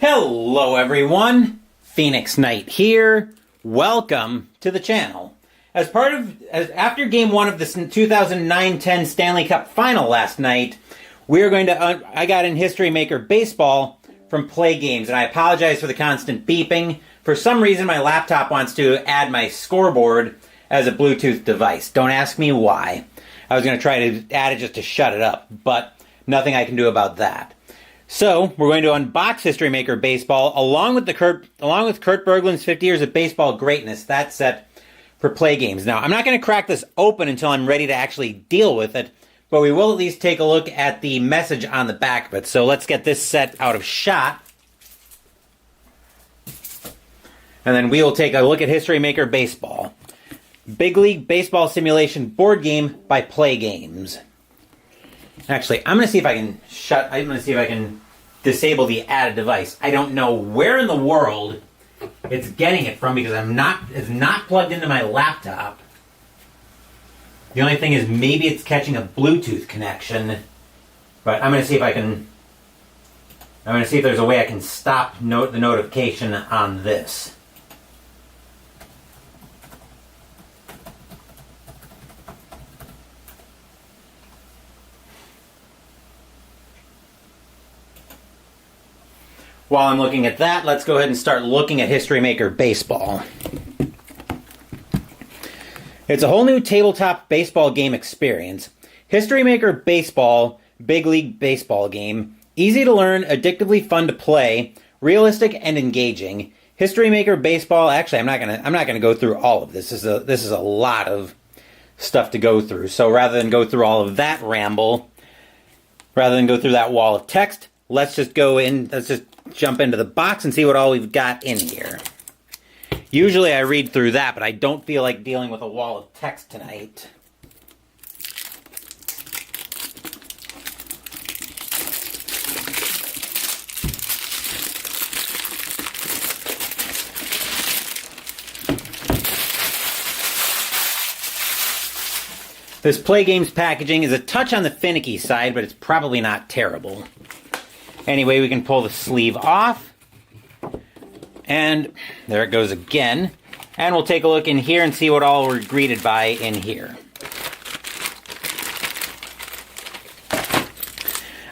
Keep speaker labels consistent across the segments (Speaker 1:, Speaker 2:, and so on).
Speaker 1: Hello everyone, Phoenix Knight here. Welcome to the channel. After Game 1 of the 2009-10 Stanley Cup Final last night, I got in History Maker Baseball from PLAAY Games, and I apologize for the constant beeping. For some reason, my laptop wants to add my scoreboard as a Bluetooth device. Don't ask me why. I was going to try to add it just to shut it up, but nothing I can do about that. So, we're going to unbox History Maker Baseball along with Kurt Berglund's 50 Years of Baseball Greatness. That's set for PLAAY Games. Now, I'm not going to crack this open until I'm ready to actually deal with it, but we will at least take a look at the message on the back of it. So let's get this set out of shot. And then we will take a look at History Maker Baseball. Big League Baseball Simulation board game by PLAAY Games. Actually, I'm going to see if I can disable the added device. I don't know where in the world it's getting it from because it's not plugged into my laptop. The only thing is maybe it's catching a Bluetooth connection. But I'm going to see if there's a way I can stop the notification on this. While I'm looking at that, let's go ahead and start looking at History Maker Baseball. It's a whole new tabletop baseball game experience. History Maker Baseball, Big League Baseball game. Easy to learn, addictively fun to play, realistic and engaging. History Maker Baseball, actually I'm not gonna go through all of this. This is a lot of stuff to go through. So rather than go through all of that ramble, rather than go through that wall of text, let's just jump into the box and see what all we've got in here. Usually I read through that, but I don't feel like dealing with a wall of text tonight. This PLAAY Games packaging is a touch on the finicky side, but it's probably not terrible. Anyway, we can pull the sleeve off. And there it goes again. And we'll take a look in here and see what all we're greeted by in here.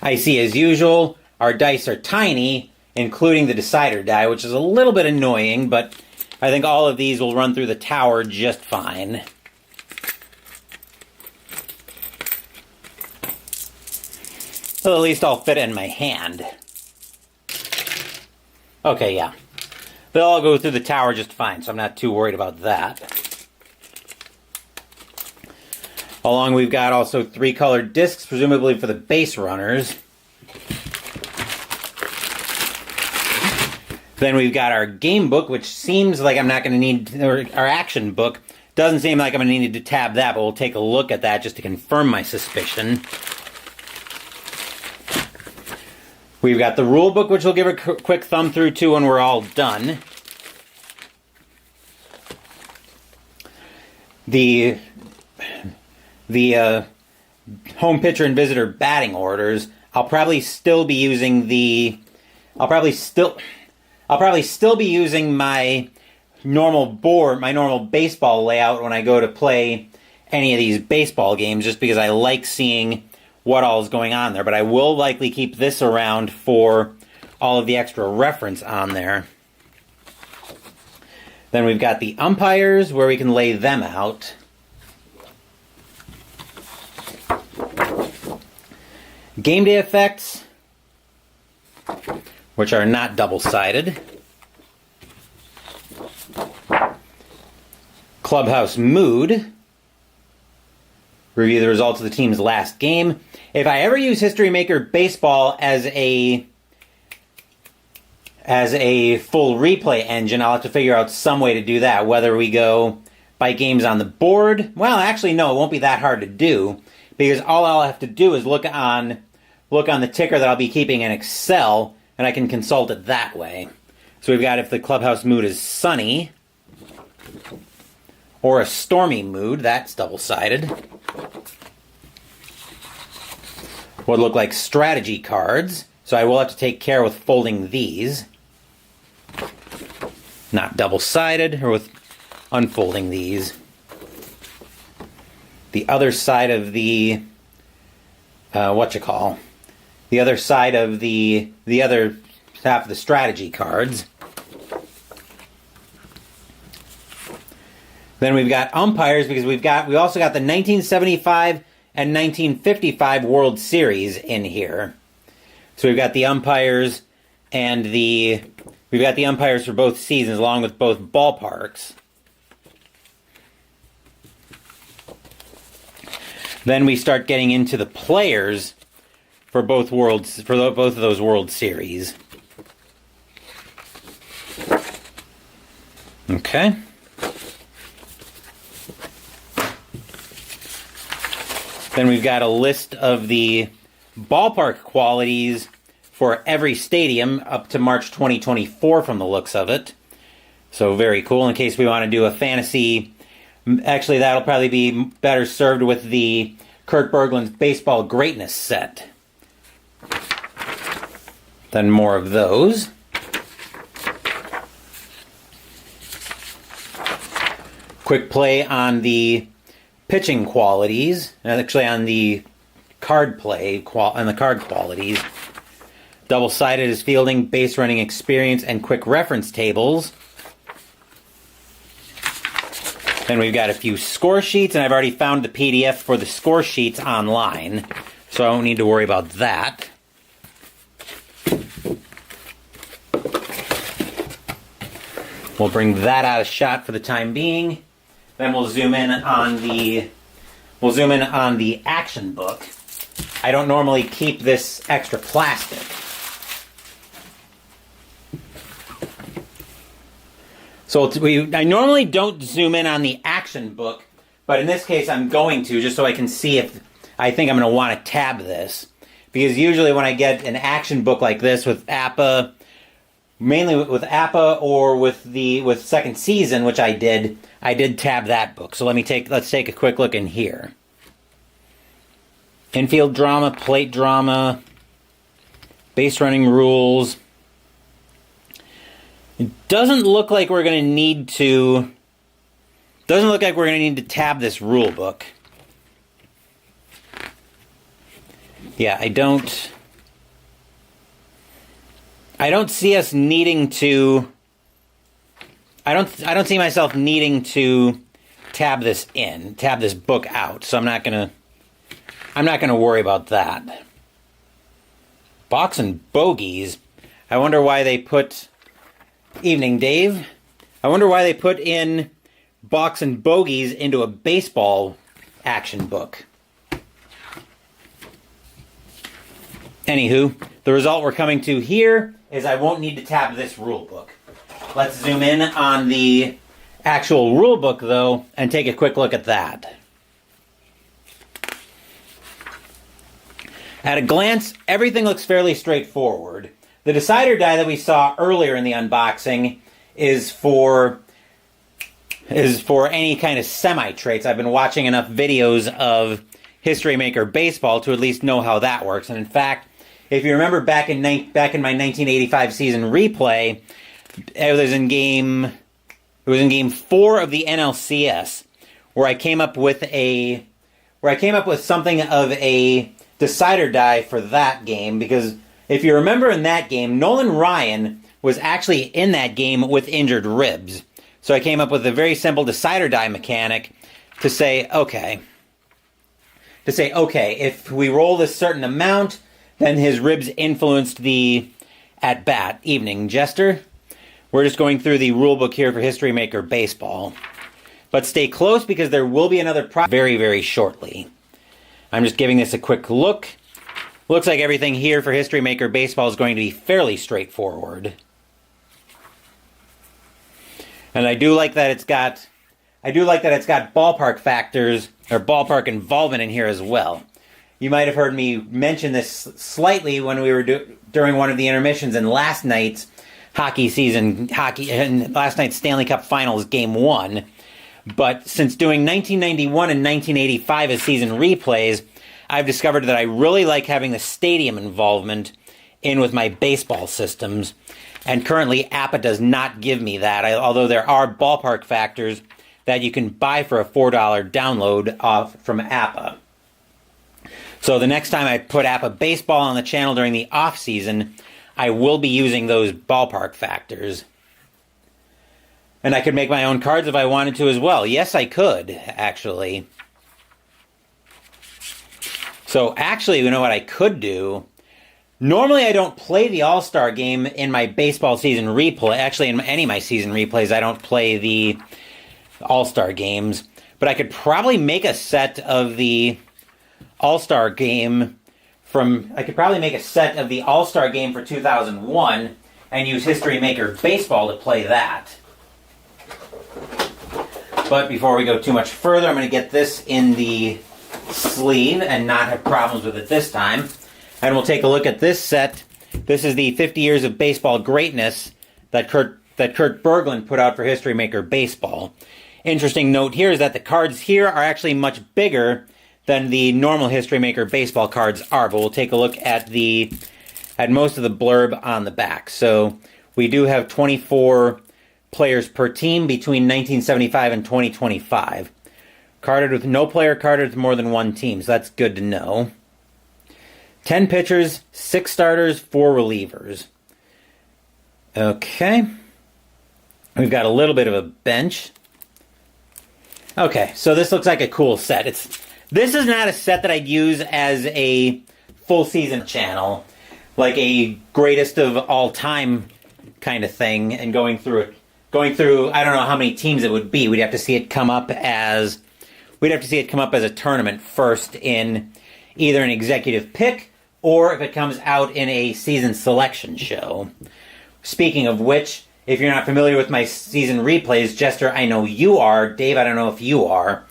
Speaker 1: I see, as usual, our dice are tiny, including the decider die, which is a little bit annoying, but I think all of these will run through the tower just fine. So at least I'll fit it in my hand. Okay, yeah. They'll all go through the tower just fine, so I'm not too worried about that. Along we've got also 3 colored discs, presumably for the base runners. Then we've got our game book, which seems like I'm not going to need, or our action book. Doesn't seem like I'm going to need to tab that, but we'll take a look at that just to confirm my suspicion. We've got the rule book, which we'll give a quick thumb through to when we're all done. The home pitcher and visitor batting orders. I'll probably still be using my normal board, my normal baseball layout when I go to play any of these baseball games, just because I like seeing what all is going on there, but I will likely keep this around for all of the extra reference on there. Then we've got the umpires, where we can lay them out. Game day effects, which are not double-sided. Clubhouse mood. Review the results of the team's last game. If I ever use History Maker Baseball as a full replay engine, I'll have to figure out some way to do that. Whether we go by games on the board. Well, actually, no, it won't be that hard to do, because all I'll have to do is look on the ticker that I'll be keeping in Excel, and I can consult it that way. So we've got if the clubhouse mood is sunny, or a stormy mood, that's double-sided. Would look like strategy cards, so I will have to take care with folding these. Not double-sided, or with unfolding these. The other side of the, the other side of the other half of the strategy cards. Then we've got umpires, because we also got the 1975 and 1955 World Series in here. So we've got the umpires and we've got the umpires for both seasons, along with both ballparks. Then we start getting into the players for both both of those World Series. Okay. Then we've got a list of the ballpark qualities for every stadium up to March 2024 from the looks of it. So very cool, in case we want to do a fantasy. Actually, that'll probably be better served with the Kurt Berglund's Baseball Greatness set. Then more of those. Quick play on the pitching qualities, actually on the card qualities. Double-sided is fielding, base running experience, and quick reference tables. Then we've got a few score sheets, and I've already found the PDF for the score sheets online, so I don't need to worry about that. We'll bring that out of shot for the time being. Then we'll zoom in on the action book. I don't normally keep this extra plastic. So I normally don't zoom in on the action book, but in this case I'm going to, just so I can see if I think I'm going to want to tab this. Because usually when I get an action book like this with APA, mainly with APA or with second season, which I did tab that book. So let's take a quick look in here. Infield drama, plate drama, base running rules. It doesn't look like we're going to need to tab this rule book. Yeah, I don't see us needing to. I don't see myself needing to tab this book out. So I'm not gonna worry about that. Box and bogeys. I wonder why they put. Evening, Dave. I wonder why they put in box and bogeys into a baseball action book. Anywho, the result we're coming to here is I won't need to tab this rule book. Let's zoom in on the actual rule book, though, and take a quick look at that. At a glance, everything looks fairly straightforward. The decider die that we saw earlier in the unboxing is for any kind of semi-traits. I've been watching enough videos of History Maker Baseball to at least know how that works. And in fact, if you remember back in my 1985 season replay, it was in game 4 of the NLCS where I came up with something of a decider die for that game, because if you remember in that game, Nolan Ryan was actually in that game with injured ribs. So I came up with a very simple decider die mechanic to say, okay, if we roll this certain amount, then his ribs influenced the at-bat. Evening, Jester. We're just going through the rule book here for History Maker Baseball. But stay close, because there will be another very, very shortly. I'm just giving this a quick look. Looks like everything here for History Maker Baseball is going to be fairly straightforward. And I do like that it's got ballpark factors, or ballpark involvement in here as well. You might have heard me mention this slightly when we were during one of the intermissions in last night's last night's Stanley Cup Finals Game 1. But since doing 1991 and 1985 as season replays, I've discovered that I really like having the stadium involvement in with my baseball systems. And currently, APA does not give me that, although there are ballpark factors that you can buy for a $4 download off from APA. So the next time I put APA Baseball on the channel during the off-season, I will be using those ballpark factors. And I could make my own cards if I wanted to as well. Yes, I could, actually. So actually, you know what I could do? Normally, I don't play the All-Star game in my baseball season replay. Actually, in any of my season replays, I don't play the All-Star games. But I could probably make a set of the All-Star game I could probably make a set of the All-Star game for 2001 and use History Maker Baseball to play that. But before we go too much further, I'm going to get this in the sleeve and not have problems with it this time. And we'll take a look at this set. This is the 50 Years of Baseball Greatness that Kurt Berglund put out for History Maker Baseball. Interesting note here is that the cards here are actually much bigger than the normal History Maker Baseball cards are, but we'll take a look at most of the blurb on the back. So we do have 24 players per team between 1975 and 2025. No player carded with more than one team, so that's good to know. 10 pitchers, 6 starters, 4 relievers. Okay. We've got a little bit of a bench. Okay, so this looks like a cool set. This is not a set that I'd use as a full season channel, like a greatest of all time kind of thing, and going through, I don't know how many teams it would be. We'd have to see it come up as a tournament first in either an executive pick or if it comes out in a season selection show. Speaking of which, if you're not familiar with my season replays, Jester, I know you are. Dave, I don't know if you are.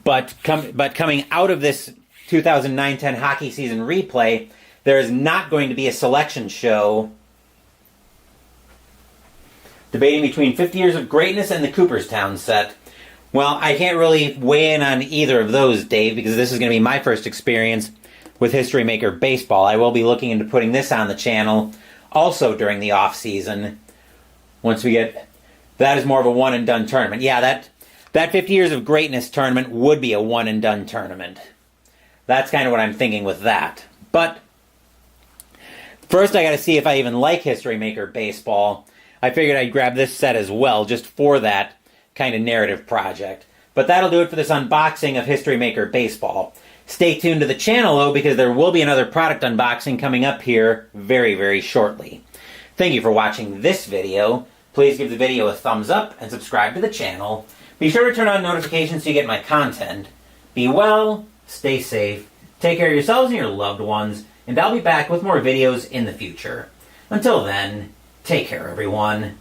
Speaker 1: But coming out of this 2009-10 hockey season replay, there is not going to be a selection show debating between 50 Years of Greatness and the Cooperstown set. Well, I can't really weigh in on either of those, Dave, because this is going to be my first experience with History Maker Baseball. I will be looking into putting this on the channel also during the off-season. That is more of a one-and-done tournament. Yeah, that 50 Years of Greatness tournament would be a one-and-done tournament. That's kind of what I'm thinking with that. But first I got to see if I even like History Maker Baseball. I figured I'd grab this set as well, just for that kind of narrative project. But that'll do it for this unboxing of History Maker Baseball. Stay tuned to the channel, though, because there will be another product unboxing coming up here very, very shortly. Thank you for watching this video. Please give the video a thumbs up and subscribe to the channel. Be sure to turn on notifications so you get my content. Be well, stay safe, take care of yourselves and your loved ones, and I'll be back with more videos in the future. Until then, take care, everyone.